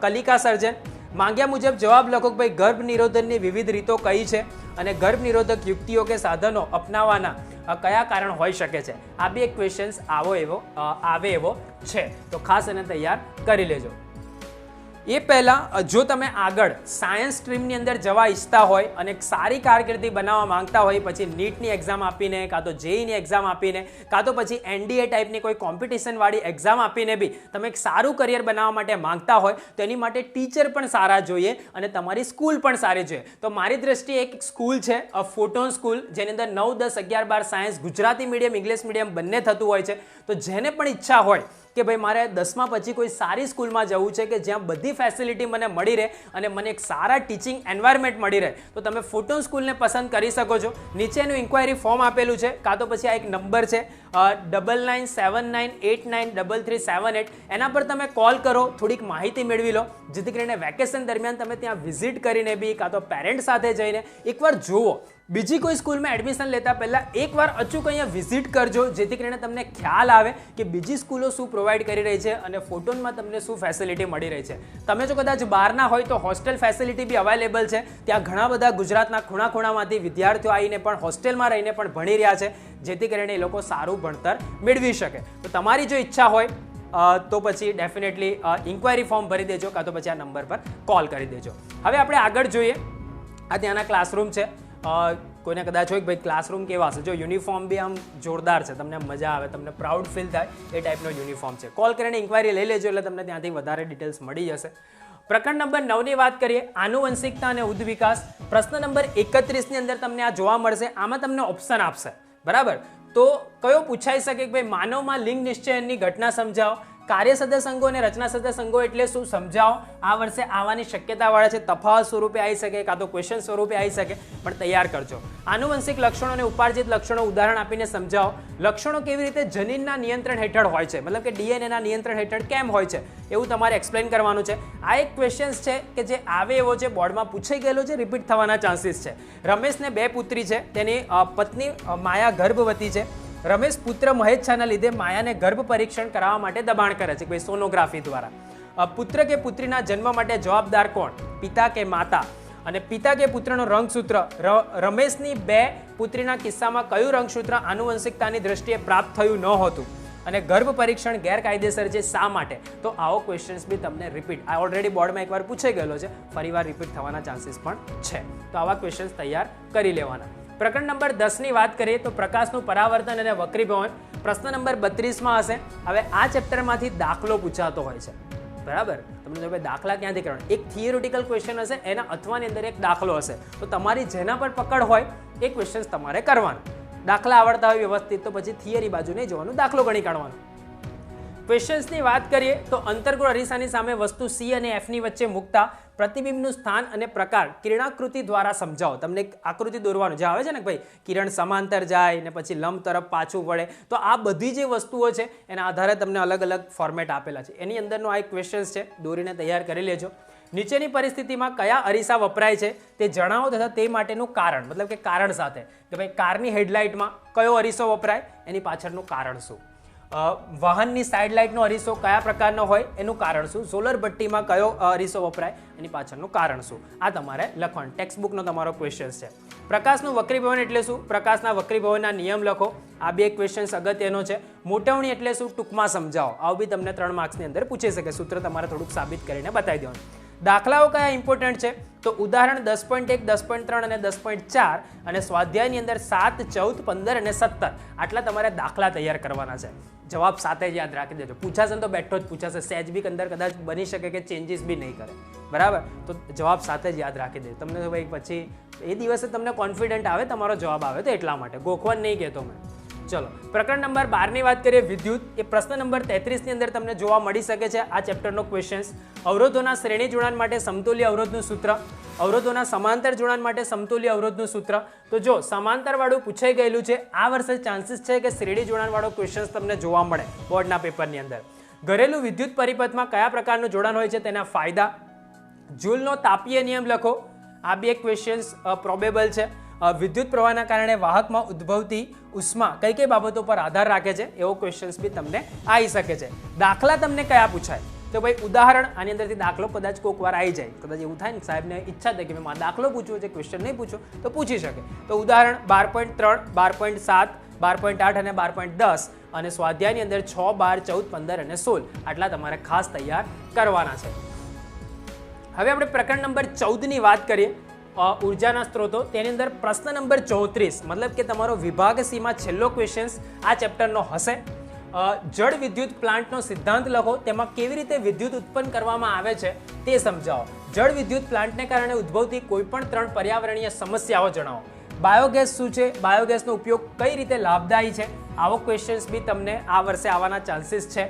કલિકા સર્જન. માંગ્યા મુજબ જવાબ લખો કે ભાઈ ગર્ભ નિરોધનની વિવિધ રીતો કઈ છે અને ગર્ભ નિરોધક યુક્તિઓ કે સાધનો અપનાવવાના કયા કારણ હોઈ શકે છે. આ બી એક ક્વેશ્ચન્સ આવે એવો છે, તો ખાસ એને તૈયાર કરી લેજો. એ પહેલાં જો તમે આગળ સાયન્સ સ્ટ્રીમની અંદર જવા ઈચ્છતા હોય અને એક સારી કારકિર્દી બનાવવા માંગતા હોય, પછી નીટની એક્ઝામ આપીને કાં તો જેઈની એક્ઝામ આપીને કાં તો પછી NDA ટાઈપની કોઈ કોમ્પિટિશનવાળી એક્ઝામ આપીને બી તમે એક સારું કરિયર બનાવવા માટે માંગતા હોય તો એની માટે ટીચર પણ સારા જોઈએ અને તમારી સ્કૂલ પણ સારી જોઈએ. તો મારી દ્રષ્ટિએ એક સ્કૂલ છે ફોટોન સ્કૂલ, જેની અંદર 9, 10, 11, 12 science Gujarati medium English medium બંને થતું હોય છે. તો જેને પણ ઈચ્છા હોય કે ભાઈ મારે 10મા પછી કોઈ સારી સ્કૂલમાં જવું છે કે જ્યાં બધી ફેસિલિટી મને મળી રહે અને મને એક સારા ટીચિંગ એન્વાયરમેન્ટ મળી રહે, તો તમે ફોટોન સ્કૂલને પસંદ કરી શકો છો. નીચેનું ઇન્ક્વાયરી ફોર્મ આપેલું છે, કાં તો પછી આ એક નંબર છે 9979893378, એના પર તમે કોલ કરો, થોડીક માહિતી મેળવી લો, જેથી કરીને વેકેશન દરમિયાન તમે ત્યાં વિઝિટ કરીને બી કાં તો પેરેન્ટ સાથે જઈને એકવાર જુઓ. બીજી કોઈ સ્કૂલમાં એડમિશન લેતા પહેલાં એકવાર અચૂક અહીંયા વિઝિટ કરજો, જેથી કરીને તમને ખ્યાલ આવે કે બીજી સ્કૂલો શું પ્રોવાઈડ કરી રહી છે અને ફોટોનમાં તમને શું ફેસિલિટી મળી રહી છે. તમે જો કદાચ બહારના હોય તો હોસ્ટેલ ફેસિલિટી બી અવેલેબલ છે. ત્યાં ઘણા બધા ગુજરાતના ખૂણા ખૂણામાંથી વિદ્યાર્થીઓ આવીને પણ હોસ્ટેલમાં રહીને પણ ભણી રહ્યા છે, જેથી કરીને એ લોકો સારું ભણતર મેળવી શકે. તો તમારી જો ઈચ્છા હોય તો પછી ડેફિનેટલી ઇન્ક્વાયરી ફોર્મ ભરી દેજો, કાં તો પછી આ નંબર પર કોલ કરી દેજો. હવે આપણે આગળ જોઈએ. આ ત્યાંના ક્લાસરૂમ છે. કોઈને કદાચ હોય કે ભાઈ ક્લાસરૂમ કેવા છે, જો યુનિફોર્મ બી આમ જોરદાર છે, તમને મજા આવે, તમને પ્રાઉડ ફીલ થાય એ ટાઈપનો યુનિફોર્મ છે. કોલ કરીને ઇન્ક્વાયરી લઈ લેજો એટલે તમને ત્યાંથી વધારે ડિટેલ્સ મળી જશે. પ્રકરણ નંબર 9ની વાત કરીએ, આનુવંશિકતા અને ઉદ્ધ વિકાસ. પ્રશ્ન નંબર 31ની અંદર તમને આ જોવા મળશે. આમાં તમને ઓપ્શન આપશે, બરાબર? તો કયો પૂછાઈ શકે કે ભાઈ માનવમાં લિંગ નિશ્ચયનની ઘટના સમજાવો, કાર્યસદ્ધ સંઘો અને રચનાસદ્ધ સંઘો એટલે શું સમજાવો. આ વર્ષે આવવાની શક્યતાવાળા છે, તફાવત સ્વરૂપે આવી શકે કાં તો ક્વેશ્ચન સ્વરૂપે આવી શકે, પણ તૈયાર કરજો. આનુવંશિક લક્ષણો અને ઉપાર્જિત લક્ષણો ઉદાહરણ આપીને સમજાવો. લક્ષણો કેવી રીતે જનીનના નિયંત્રણ હેઠળ હોય છે, મતલબ કે DNAના નિયંત્રણ હેઠળ કેમ હોય છે, એવું તમારે એક્સપ્લેન કરવાનું છે. આ એક ક્વેશ્ચન છે કે જે આવે એવો છે, બોર્ડમાં પૂછાઈ ગયેલો છે, રિપીટ થવાના ચાન્સીસ છે. રમેશને 2 પુત્રી છે, તેની પત્ની માયા ગર્ભવતી છે. રમેશ પુત્ર મહેચ્છાના લીધે માયાને ગર્ભ પરીક્ષણ કરાવવા માટે દબાણ કરે છે, ભાઈ સોનોગ્રાફી દ્વારા. પુત્ર કે પુત્રીના જન્મ માટે જવાબદાર કોણ, પિતા કે માતા? અને પિતા કે પુત્રનો રંગસૂત્ર, રમેશની 2 પુત્રીના કિસ્સામાં કયું રંગસૂત્ર આનુવંશિકતાની દ્રષ્ટિએ પ્રાપ્ત થયું ન હતું? અને ગર્ભ પરીક્ષણ ગેરકાયદેસર છે, શા માટે? તો આવો ક્વેશ્ચન્સ બી તમને રિપીટ, આ ઓલરેડી બોર્ડમાં એકવાર પૂછાઈ ગયેલો છે, ફરીવાર રિપીટ થવાના ચાન્સીસ પણ છે. તો આવા ક્વેશ્ચન્સ તૈયાર કરી લેવાના. પ્રકરણ નંબર 10ની વાત કરીએ તો પ્રકાશનું પરાવર્તન અને વક્રીભવન. પ્રશ્ન નંબર 32માં હશે. હવે આ ચેપ્ટરમાંથી દાખલો પૂછાતો હોય છે, બરાબર? તમને જો દાખલા ક્યાંથી કરવાનો, એક થિયરિટિકલ ક્વેશ્ચન હશે, એના અથવાની અંદર એક દાખલો હશે. તો તમારી જેના પર પકડ હોય એ ક્વેશ્ચન્સ તમારે કરવાના. દાખલા આવડતા હોય વ્યવસ્થિત તો પછી થિયરી બાજુ નહીં જોવાનું, દાખલો ગણી કાઢવાનો. ક્વેશ્ચન્સની વાત કરીએ તો અંતર્ગોળ અરીસાની સામે વસ્તુ C અને F ની વચ્ચે મૂકતા પ્રતિબિંબનું સ્થાન અને પ્રકાર કિરણાકૃતિ દ્વારા સમજાવો. તમને એક આકૃતિ દોરવાનું જે આવે છે ને ભાઈ, કિરણ સમાંતર જાય ને પછી લંબ તરફ પાછું વળે, તો આ બધી જે વસ્તુઓ છે એના આધારે તમને અલગ અલગ ફોર્મેટ આપેલા છે. એની અંદરનો આ એક ક્વેશ્ચન્સ છે, દોરીને તૈયાર કરી લેજો. નીચેની પરિસ્થિતિમાં કયા અરીસા વપરાય છે તે જણાવો તથા તે માટેનું કારણ, મતલબ કે કારણ સાથે, કે ભાઈ કારની હેડલાઇટમાં કયો અરીસો વપરાય, એની પાછળનું કારણ શું? વાહનની સાઇડ લાઇટનો અરીસો કયા પ્રકારનો હોય, એનું કારણ શું? સોલર ભઠ્ઠીમાં કયો અરીસો વપરાય, એની પાછળનું કારણ શું? આ તમારે લખવાનું, ટેક્સ્ટ બુકનો તમારો ક્વેશ્ચન છે. પ્રકાશનું વક્રીભવન એટલે શું? પ્રકાશના વક્રીભવનના નિયમ લખો. આ બે ક્વેશ્ચન્સ અગત્યનો છે. મોટવણી એટલે શું? ટૂંકમાં સમજાવો. આવું બી તમને 3 માર્ક્સની અંદર પૂછી શકે, સૂત્ર તમારે થોડુંક સાબિત કરીને બતાવી દેવાનું. દાખલાઓ કયા ઇમ્પોર્ટન્ટ છે તો ઉદાહરણ 10.1, 10.3 અને 10.4 અને સ્વાધ્યાયની અંદર 7, 14, 15 અને 17 આટલા તમારે દાખલા તૈયાર કરવાના છે. જવાબ સાથે જ યાદ રાખી દેજો. પૂછાશે ને તો બેઠો જ પૂછાશે, સહેજ બી અંદર કદાચ બની શકે કે ચેન્જીસ બી નહીં કરે, બરાબર? તો જવાબ સાથે જ યાદ રાખી દેજો. તમને ભાઈ પછી એ દિવસે તમને કોન્ફિડન્ટ આવે તમારો જવાબ આવે તો એટલા માટે ગોખવાનું નહીં કહેતો મેં. ચલો પ્રકરણ નંબર 12ની વાત કરીએ, વિદ્યુત. એ પ્રશ્ન નંબર 33ની અંદર તમને જોવા મળી શકે છે આ ચેપ્ટરનો ક્વેશ્ચન્સ. અવરોધોના શ્રેણી જોડાણ માટે સમતુલ્ય અવરોધનું સૂત્ર, અવરોધોના સમાંતર જોડાણ માટે સમતુલ્ય અવરોધનું સૂત્ર. તો જો સમાંતર વાળું પૂછાઈ ગયેલું છે, આ વર્ષે ચાન્સીસ છે કે શ્રેણી જોડાણ વાળો ક્વેશ્ચન્સ તમને જોવા મળે બોર્ડના પેપરની અંદર. ઘરેલું વિદ્યુત પરિપથમાં કયા પ્રકારનું જોડાણ હોય છે, તેના ફાયદા. જૂલનો તાપીય નિયમ લખો. આ બે ક્વેશ્ચન્સ પ્રોબેબલ છે. વિદ્યુત પ્રવાહના કારણે વાહકમાં ઉદ્ભવતી ઉષ્મા કઈ કઈ બાબતો પર આધાર રાખે છે, એવો ક્વેશ્ચન્સ બી તમને આવી શકે છે. દાખલા તમને કયા પૂછાય તો ભાઈ ઉદાહરણ, આની અંદરથી દાખલો કદાચ કોઈક વાર આવી જાય, કદાચ એવું થાય ને સાહેબને ઈચ્છા થાય કે મેં દાખલો પૂછવો છે, ક્વેશ્ચન નહીં પૂછો તો પૂછી શકે. તો ઉદાહરણ 12.3, 12.7, 12.8 અને 12.10 અને સ્વાધ્યાયની અંદર 6, 12, 14, 15 અને 16 આટલા તમારે ખાસ તૈયાર કરવાના છે. હવે આપણે પ્રકરણ નંબર 14 ની વાત કરીએ, ઉર્જાના સ્ત્રોતો. તેની અંદર પ્રશ્ન નંબર 34, મતલબ કે તમારો વિભાગ સી માં છેલ્લો ક્વેશ્ચન આ ચેપ્ટરનો હશે. જળ વિદ્યુત પ્લાન્ટનો સિદ્ધાંત લખો, તેમાં કેવી રીતે વિદ્યુત ઉત્પન્ન કરવામાં આવે છે તે સમજાવો. જળ વિદ્યુત પ્લાન્ટને કારણે ઉદ્ભવતી કોઈ પણ 3 પર્યાવરણીય સમસ્યાઓ જણાવો. બાયોગેસ શું છે, બાયોગેસનો ઉપયોગ કઈ રીતે લાભદાયી છે, આવો ક્વેશ્ચન્સ બી તમને આ વર્ષે આવવાના ચાન્સીસ છે.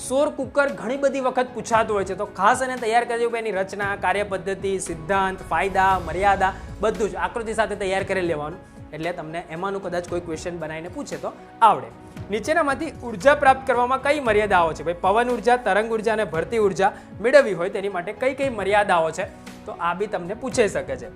સૌર કુકર ઘણી બધી વખત પૂછાતું હોય છે, તો ખાસ એને તૈયાર કરજો. એની રચના, કાર્યપદ્ધતિ, સિદ્ધાંત, ફાયદા, મર્યાદા બધું જ આકૃતિ સાથે તૈયાર કરી લેવાનું, એટલે તમને એમાંનું કદાચ કોઈ ક્વેશ્ચન બનાવીને પૂછે તો આવડે. નીચેનામાંથી ઉર્જા પ્રાપ્ત કરવામાં કઈ મર્યાદાઓ છે? ભાઈ, પવન ઉર્જા, તરંગ ઉર્જા અને ભરતી ઉર્જા મેળવવી હોય તેની માટે કઈ કઈ મર્યાદાઓ છે, તો આ બી તમને પૂછાઈ શકે છે.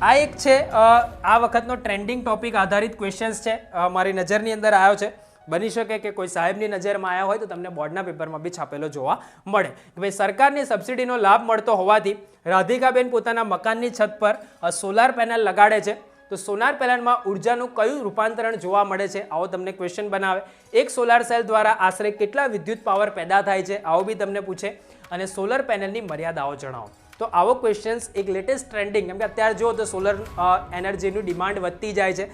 આ એક છે આ વખતનો ટ્રેન્ડિંગ ટોપિક આધારિત ક્વેશ્ચન્સ છે, મારી નજરની અંદર આવ્યો છે. બની શકે કે કોઈ સાહેબની નજરમાં આવ્યા હોય તો તમને બોર્ડના પેપરમાં બી છાપેલો જોવા મળે. ભાઈ, સરકારની સબસિડીનો લાભ મળતો હોવાથી રાધિકાબેન પોતાના મકાનની છત પર સોલાર પેનલ લગાડે છે, તો સોલાર પેનલમાં ઉર્જાનું કયું રૂપાંતરણ જોવા મળે છે, આવો તમને ક્વેશ્ચન બનાવે. એક સોલાર સેલ દ્વારા આશરે કેટલા વિદ્યુત પાવર પેદા થાય છે, આવો બી તમને પૂછે. અને સોલર પેનલની મર્યાદાઓ જણાવો. તો આવો ક્વેશ્ચન્સ એક લેટેસ્ટ ટ્રેન્ડિંગ, કેમ કે અત્યારે જુઓ તો સોલર એનર્જીની ડિમાન્ડ વધતી જાય છે.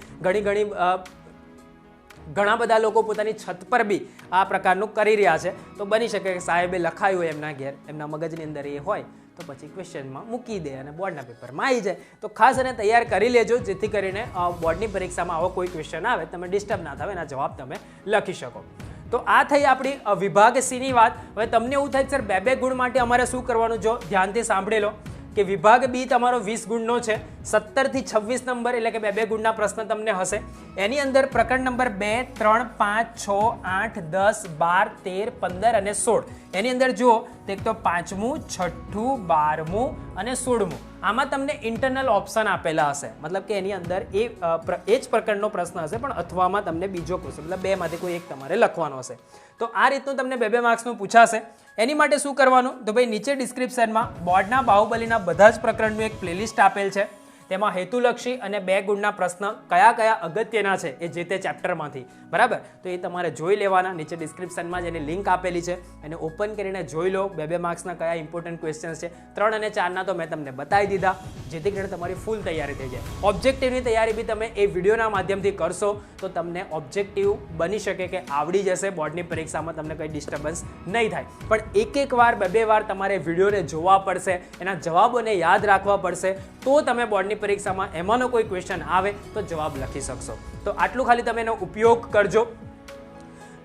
ઘણા બધા લોકો પોતાની છત પર બી આ પ્રકારનું કરી રહ્યા છે, તો બની શકે કે સાહેબે લખાયું હોય એમના ઘેર, એમના મગજની અંદર એ હોય તો પછી ક્વેશ્ચનમાં મૂકી દે અને બોર્ડના પેપરમાં આવી જાય. તો ખાસ એને તૈયાર કરી લેજો, જેથી કરીને બોર્ડની પરીક્ષામાં આવો કોઈ ક્વેશ્ચન આવે તમે ડિસ્ટર્બ ના થાવ, એના જવાબ તમે લખી શકો. તો આ થઈ આપણી વિભાગ સી ની વાત. હવે તમને એવું થાય સર 2-2 ગુણ માટે અમારે શું કરવાનું? જો ધ્યાનથી સાંભળી લો કે વિભાગ બી તમારો 20 ગુણનો છે, 17 થી 26 નંબર, એટલે કે 2-2 ગુણના પ્રશ્ન તમને હશે. એની અંદર પ્રકરણ નંબર 2, 3, 5, 6, 8, 10, 12, 13, 15 અને 16. એની અંદર જુઓ તો એક તો 5મું, 6ઠું, 12મું અને 16મું, આમાં તમને ઇન્ટરનલ ઓપ્શન આપેલા હશે. મતલબ કે એની અંદર એ જ પ્રકરણનો પ્રશ્ન હશે, પણ અથવામાં તમને બીજો ક્વેશ્ચન, મતલબ 2 માંથી કોઈ એક તમારે લખવાનો હશે. તો આ રીતનું તમને 2-2 માર્ક્સનું પૂછાશે. એની માટે શું કરવાનું? તો ભાઈ, નીચે ડિસ્ક્રિપ્શનમાં બોર્ડના બાહુબલીના બધા જ પ્રકરણનું એક પ્લેલિસ્ટ આપેલ છે. તેમાં હેતુલક્ષી અને 2 ગુણના પ્રશ્ન કયા કયા અગત્યના છે એ જે તે ચેપ્ટરમાંથી, બરાબર? તો એ તમારે જોઈ લેવાના. નીચે ડિસ્ક્રિપ્શનમાં જેની લિંક આપેલી છે એને ઓપન કરીને જોઈ લો. 2-2 માર્ક્સના કયા ઇમ્પોર્ટન્ટ ક્વેશ્ચન્સ છે. 3 અને 4ના તો મેં તમને બતાવી દીધા, જેથી કરીને તમારી ફૂલ તૈયારી થઈ જાય. ઓબ્જેક્ટિવની તૈયારી બી તમે એ વિડીયોના માધ્યમથી કરશો તો તમને ઓબ્જેક્ટિવ બની શકે કે આવડી જશે. બોર્ડની પરીક્ષામાં તમને કંઈ ડિસ્ટર્બન્સ નહીં થાય. પણ એક વાર 2-2 વાર તમારે વિડીયોને જોવા પડશે, એના જવાબોને યાદ રાખવા પડશે, તો તમે બોર્ડની પરીક્ષામાં એમાંનો કોઈ ક્વેશ્ચન આવે તો જવાબ લખી શકશો. તો આટલું ખાલી તમે એનો ઉપયોગ કરજો.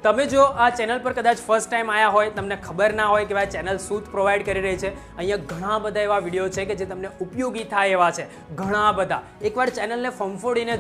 તમે જો આ ચેનલ પર કદાચ ફર્સ્ટ ટાઈમ આવ્યા હોય, તમને ખબર ના હોય કે આ ચેનલ શું પ્રોવાઈડ કરી રહી છે, અહીંયા ઘણા બધા એવા વિડીયો છે કે જે તમને ઉપયોગી થાય એવા છે, ઘણા બધા. એકવાર ચેનલને ફંફોડીને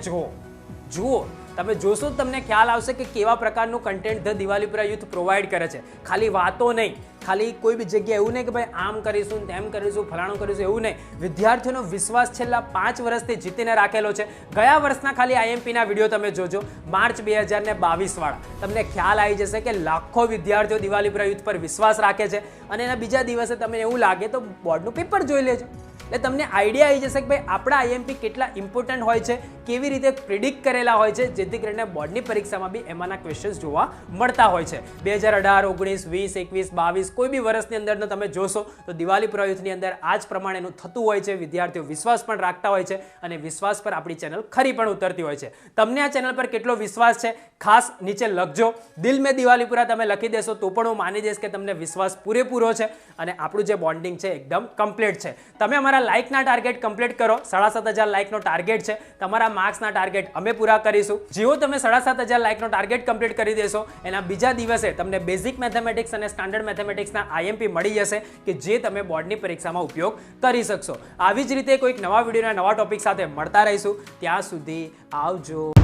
જુઓ, તમે જોશો તો તમને ખ્યાલ આવશે કે કેવા પ્રકારનું content the Diwalipura youth provide કરે છે. ખાલી વાતો નહીં, ખાલી કોઈ બી જગ્યાએ એવું નહીં કે ભાઈ આમ કરીશું, તેમ કરીશું, ફલાણું કરીશું, એવું નહીં. વિદ્યાર્થીઓનો વિશ્વાસ છેલ્લા 5 વર્ષથી જીતીને રાખેલો છે. ગયા વર્ષના ખાલી આઈએમપીના વિડીયો તમે જોજો, માર્ચ 2022 વાળા, તમને ખ્યાલ આવી જશે કે લાખો વિદ્યાર્થીઓ દિવાલીપુરા યુથ પર વિશ્વાસ રાખે છે. અને એના બીજા દિવસે તમને એવું લાગે તો બોર્ડનું પેપર જોઈ લેજો, એટલે તમને આઈડિયા આવી જશે કે ભાઈ આપણા આઈએમપી કેટલા ઇમ્પોર્ટન્ટ હોય છે, કેવી રીતે પ્રિડિક્ટ કરેલા હોય છે, જેથી કરીને બોર્ડની પરીક્ષામાં બી એમાંના ક્વેશ્ચન્સ જોવા મળતા હોય છે. 2018, 19, 20, 21, 22 કોઈ બી વર્ષની અંદરનો તમે જોશો તો દિવાલીપુરા યુથની અંદર આ જ પ્રમાણેનું થતું હોય છે. વિદ્યાર્થીઓ વિશ્વાસ પણ રાખતા હોય છે અને વિશ્વાસ પર આપણી ચેનલ ખરી પણ ઉતરતી હોય છે. તમને આ ચેનલ પર કેટલો વિશ્વાસ છે ખાસ નીચે લખજો. દિલ મેં દિવાલીપુરા તમે લખી દેશો તો પણ હું માની જઈશ કે તમને વિશ્વાસ પૂરેપૂરો છે અને આપણું જે બોન્ડિંગ છે એકદમ કમ્પ્લીટ છે. તમે અમારા લાઇકના ટાર્ગેટ કમ્પ્લીટ કરો. 7,500 લાઇકનો ટાર્ગેટ છે. તમારા માર્ક્સના ટાર્ગેટ અમે પૂરા કરીશું. જેવો તમે 7,500 લાઇકનો ટાર્ગેટ કમ્પ્લીટ કરી દેશો એના બીજા દિવસે તમને બેઝિક મેથેમેટિક્સ અને સ્ટાન્ડર્ડ મેથેમેટિક્સના આઈએમપી મળી જશે કે જે તમે બોર્ડની પરીક્ષામાં ઉપયોગ કરી શકશો. આવી જ રીતે કોઈક નવા વિડીયોના નવા ટોપિક સાથે મળતા રહીશું. ત્યાં સુધી આવજો.